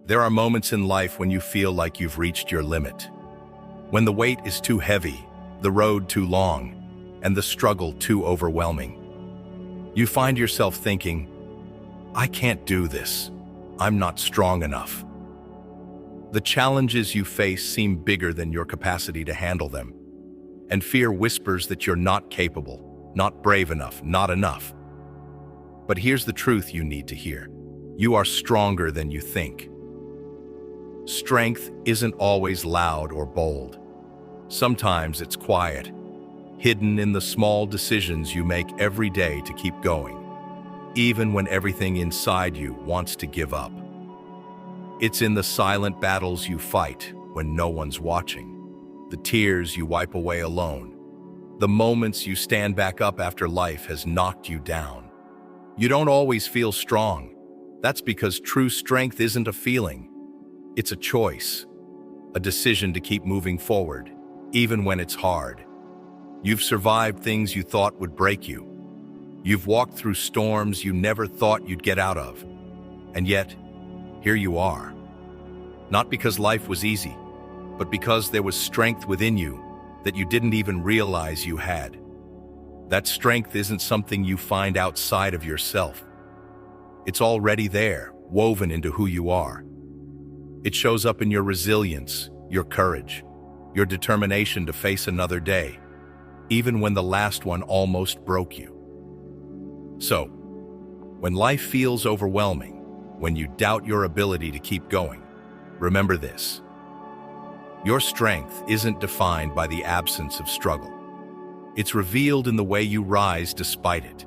There are moments in life when you feel like you've reached your limit. When the weight is too heavy, the road too long, and the struggle too overwhelming. You find yourself thinking, I can't do this. I'm not strong enough. The challenges you face seem bigger than your capacity to handle them, and fear whispers that you're not capable, not brave enough, not enough. But here's the truth you need to hear. You are stronger than you think. Strength isn't always loud or bold. Sometimes it's quiet, hidden in the small decisions you make every day to keep going, even when everything inside you wants to give up. It's in the silent battles you fight when no one's watching, the tears you wipe away alone, the moments you stand back up after life has knocked you down. You don't always feel strong. That's because true strength isn't a feeling. It's a choice, a decision to keep moving forward, even when it's hard. You've survived things you thought would break you. You've walked through storms you never thought you'd get out of. And yet, here you are. Not because life was easy, but because there was strength within you that you didn't even realize you had. That strength isn't something you find outside of yourself. It's already there, woven into who you are. It shows up in your resilience, your courage, your determination to face another day, even when the last one almost broke you. So, when life feels overwhelming, when you doubt your ability to keep going, remember this. Your strength isn't defined by the absence of struggle. It's revealed in the way you rise despite it.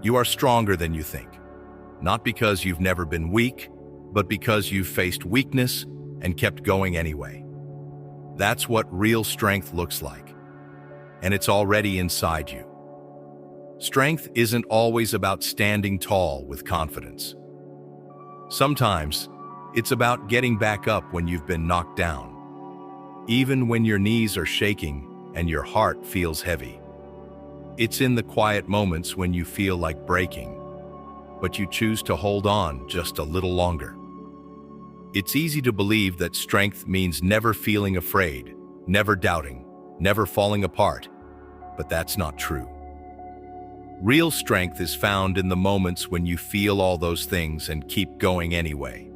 You are stronger than you think, not because you've never been weak, but because you've faced weakness and kept going anyway. That's what real strength looks like, and it's already inside you. Strength isn't always about standing tall with confidence. Sometimes, it's about getting back up when you've been knocked down, even when your knees are shaking and your heart feels heavy. It's in the quiet moments when you feel like breaking, but you choose to hold on just a little longer. It's easy to believe that strength means never feeling afraid, never doubting, never falling apart, but that's not true. Real strength is found in the moments when you feel all those things and keep going anyway.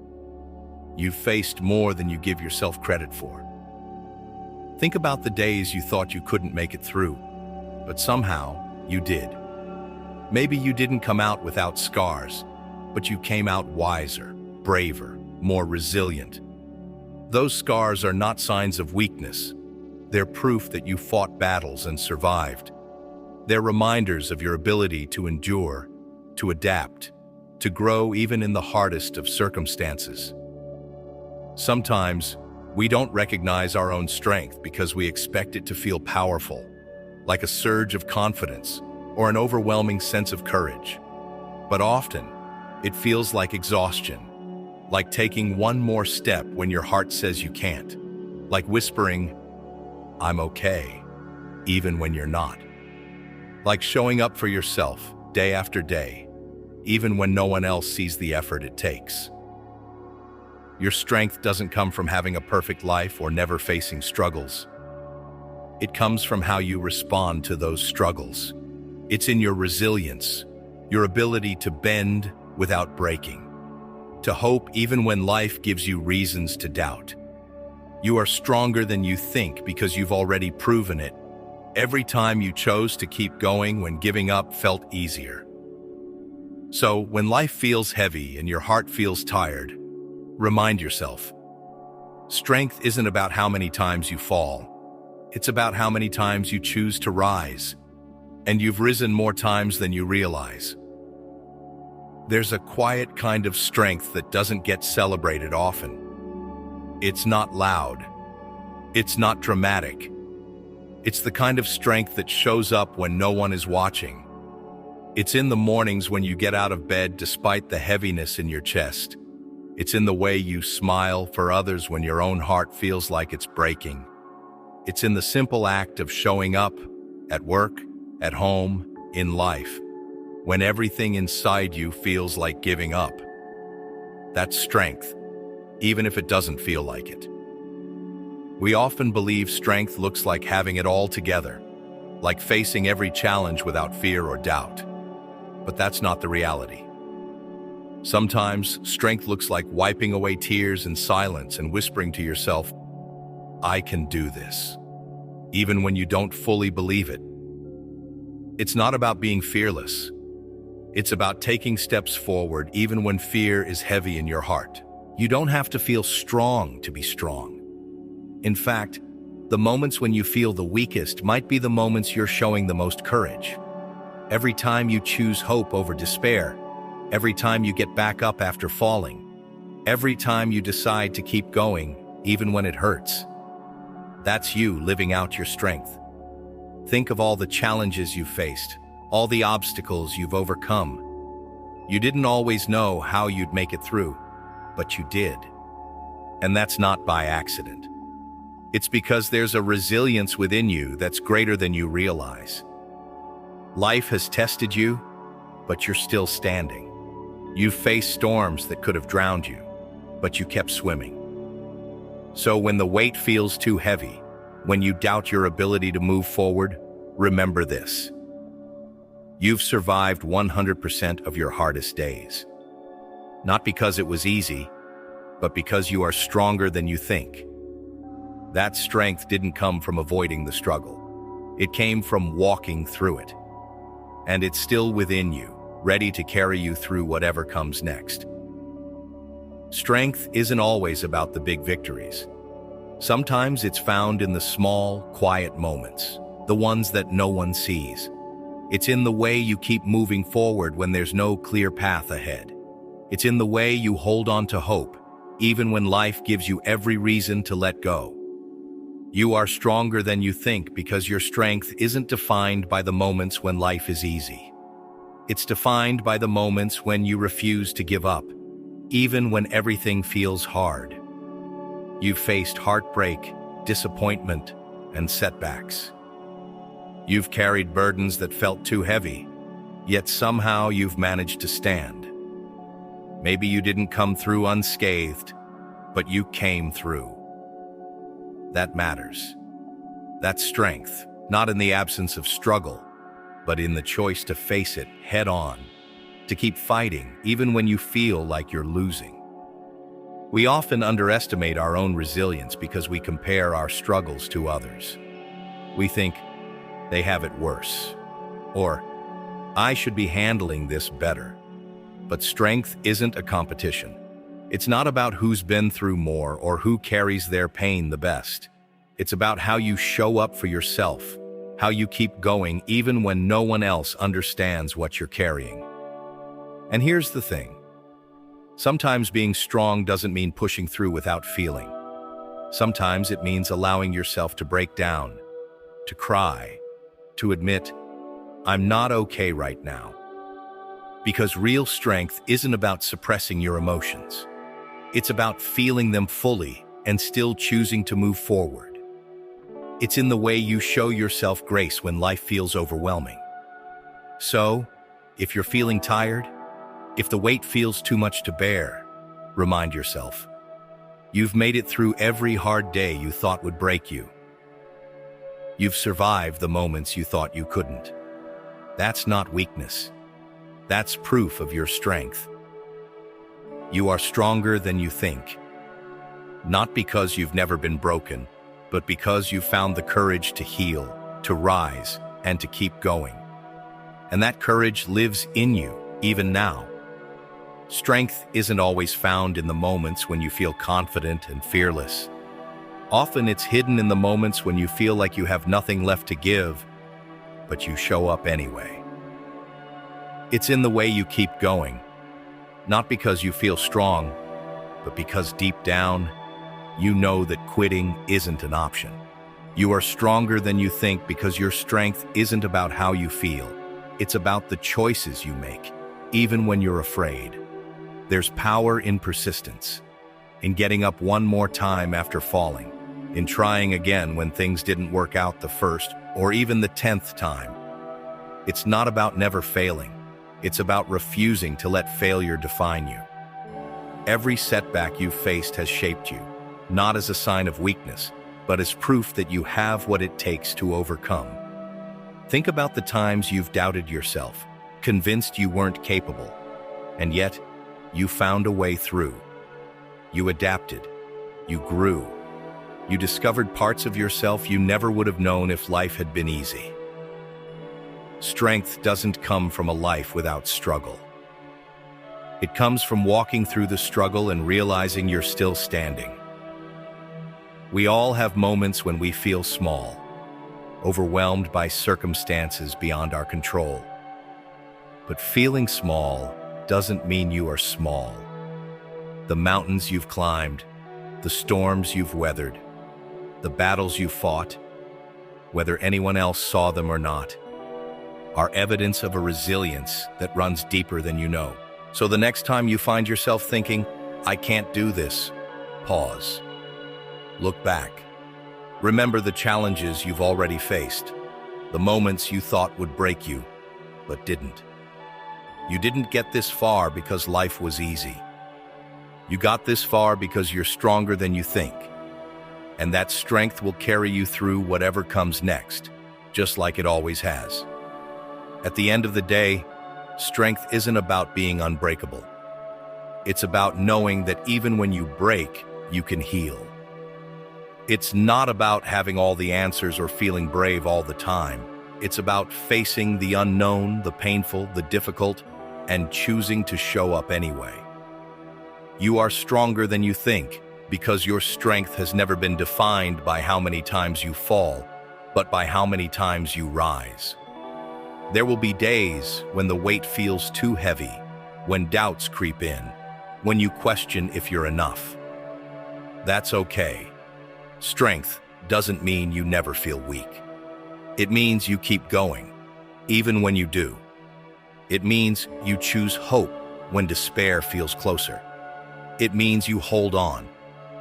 You've faced more than you give yourself credit for. Think about the days you thought you couldn't make it through, but somehow you did. Maybe you didn't come out without scars, but you came out wiser, braver, more resilient. Those scars are not signs of weakness. They're proof that you fought battles and survived. They're reminders of your ability to endure, to adapt, to grow even in the hardest of circumstances. Sometimes, we don't recognize our own strength because we expect it to feel powerful, like a surge of confidence or an overwhelming sense of courage. But often, it feels like exhaustion, like taking one more step when your heart says you can't, like whispering, I'm okay, even when you're not. Like showing up for yourself day after day, even when no one else sees the effort it takes. Your strength doesn't come from having a perfect life or never facing struggles. It comes from how you respond to those struggles. It's in your resilience, your ability to bend without breaking, to hope even when life gives you reasons to doubt. You are stronger than you think because you've already proven it every time you chose to keep going when giving up felt easier. So, when life feels heavy and your heart feels tired, remind yourself, strength isn't about how many times you fall. It's about how many times you choose to rise. And you've risen more times than you realize. There's a quiet kind of strength that doesn't get celebrated often. It's not loud. It's not dramatic. It's the kind of strength that shows up when no one is watching. It's in the mornings when you get out of bed despite the heaviness in your chest. It's in the way you smile for others when your own heart feels like it's breaking. It's in the simple act of showing up at work, at home, in life, when everything inside you feels like giving up. That's strength. even if it doesn't feel like it. We often believe strength looks like having it all together, like facing every challenge without fear or doubt. But that's not the reality. Sometimes, strength looks like wiping away tears in silence and whispering to yourself, "I can do this," even when you don't fully believe it. It's not about being fearless. It's about taking steps forward even when fear is heavy in your heart. You don't have to feel strong to be strong. In fact, the moments when you feel the weakest might be the moments you're showing the most courage. Every time you choose hope over despair, every time you get back up after falling, every time you decide to keep going, even when it hurts, that's you living out your strength. Think of all the challenges you've faced, all the obstacles you've overcome. You didn't always know how you'd make it through, but you did. And that's not by accident. It's because there's a resilience within you that's greater than you realize. Life has tested you, but you're still standing. You've faced storms that could have drowned you, but you kept swimming. So when the weight feels too heavy, when you doubt your ability to move forward, remember this. You've survived 100% of your hardest days. Not because it was easy, but because you are stronger than you think. That strength didn't come from avoiding the struggle. It came from walking through it. And it's still within you, ready to carry you through whatever comes next. Strength isn't always about the big victories. Sometimes it's found in the small, quiet moments, the ones that no one sees. It's in the way you keep moving forward when there's no clear path ahead. It's in the way you hold on to hope, even when life gives you every reason to let go. You are stronger than you think because your strength isn't defined by the moments when life is easy. It's defined by the moments when you refuse to give up, even when everything feels hard. You've faced heartbreak, disappointment, and setbacks. You've carried burdens that felt too heavy, yet somehow you've managed to stand. Maybe you didn't come through unscathed, but you came through. That matters. That's strength, not in the absence of struggle, but in the choice to face it head on, to keep fighting even when you feel like you're losing. We often underestimate our own resilience because we compare our struggles to others. We think, they have it worse, or I should be handling this better. But strength isn't a competition. It's not about who's been through more or who carries their pain the best. It's about how you show up for yourself, how you keep going even when no one else understands what you're carrying. And here's the thing. Sometimes being strong doesn't mean pushing through without feeling. Sometimes it means allowing yourself to break down, to cry, to admit, I'm not okay right now. Because real strength isn't about suppressing your emotions. It's about feeling them fully and still choosing to move forward. It's in the way you show yourself grace when life feels overwhelming. So, if you're feeling tired, if the weight feels too much to bear, remind yourself, you've made it through every hard day you thought would break you. You've survived the moments you thought you couldn't. That's not weakness. That's proof of your strength. You are stronger than you think. Not because you've never been broken, but because you've found the courage to heal, to rise, and to keep going. And that courage lives in you, even now. Strength isn't always found in the moments when you feel confident and fearless. Often it's hidden in the moments when you feel like you have nothing left to give, but you show up anyway. It's in the way you keep going, not because you feel strong, but because deep down, you know that quitting isn't an option. You are stronger than you think because your strength isn't about how you feel. It's about the choices you make, even when you're afraid. There's power in persistence, in getting up one more time after falling, in trying again when things didn't work out the first or even the 10th time. It's not about never failing. It's about refusing to let failure define you. Every setback you've faced has shaped you, not as a sign of weakness, but as proof that you have what it takes to overcome. Think about the times you've doubted yourself, convinced you weren't capable, and yet you found a way through. You adapted, you grew, you discovered parts of yourself you never would have known if life had been easy. Strength doesn't come from a life without struggle. It comes from walking through the struggle and realizing you're still standing. We all have moments when we feel small, overwhelmed by circumstances beyond our control. But feeling small doesn't mean you are small. The mountains you've climbed, the storms you've weathered, the battles you fought, whether anyone else saw them or not, are evidence of a resilience that runs deeper than you know. So the next time you find yourself thinking, "I can't do this," pause. Look back. Remember the challenges you've already faced, the moments you thought would break you, but didn't. You didn't get this far because life was easy. You got this far because you're stronger than you think. And that strength will carry you through whatever comes next, just like it always has. At the end of the day, strength isn't about being unbreakable. It's about knowing that even when you break, you can heal. It's not about having all the answers or feeling brave all the time. It's about facing the unknown, the painful, the difficult, and choosing to show up anyway. You are stronger than you think because your strength has never been defined by how many times you fall, but by how many times you rise. There will be days when the weight feels too heavy, when doubts creep in, when you question if you're enough. That's okay. Strength doesn't mean you never feel weak. It means you keep going, even when you do. It means you choose hope when despair feels closer. It means you hold on,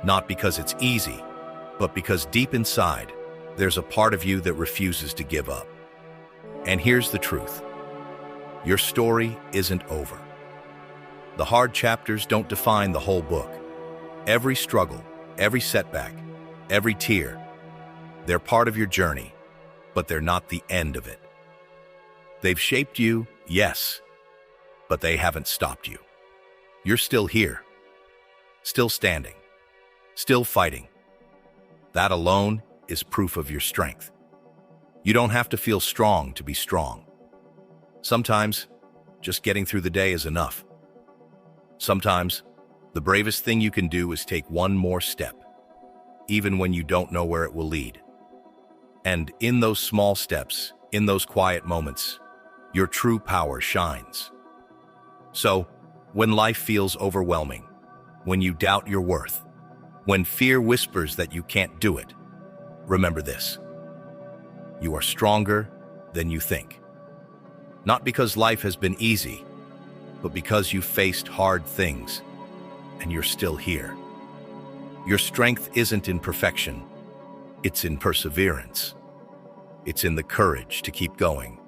not because it's easy, but because deep inside, there's a part of you that refuses to give up. And here's the truth. Your story isn't over. The hard chapters don't define the whole book. Every struggle, every setback, every tear, they're part of your journey, but they're not the end of it. They've shaped you, yes, but they haven't stopped you. You're still here, still standing, still fighting. That alone is proof of your strength. You don't have to feel strong to be strong. Sometimes, just getting through the day is enough. Sometimes, the bravest thing you can do is take one more step, even when you don't know where it will lead. And in those small steps, in those quiet moments, your true power shines. So, when life feels overwhelming, when you doubt your worth, when fear whispers that you can't do it, remember this. You are stronger than you think. Not because life has been easy, but because you faced hard things, and you're still here. Your strength isn't in perfection, it's in perseverance. It's in the courage to keep going,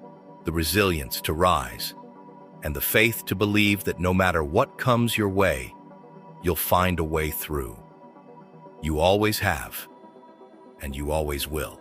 the resilience to rise, and the faith to believe that no matter what comes your way, you'll find a way through. You always have, and you always will.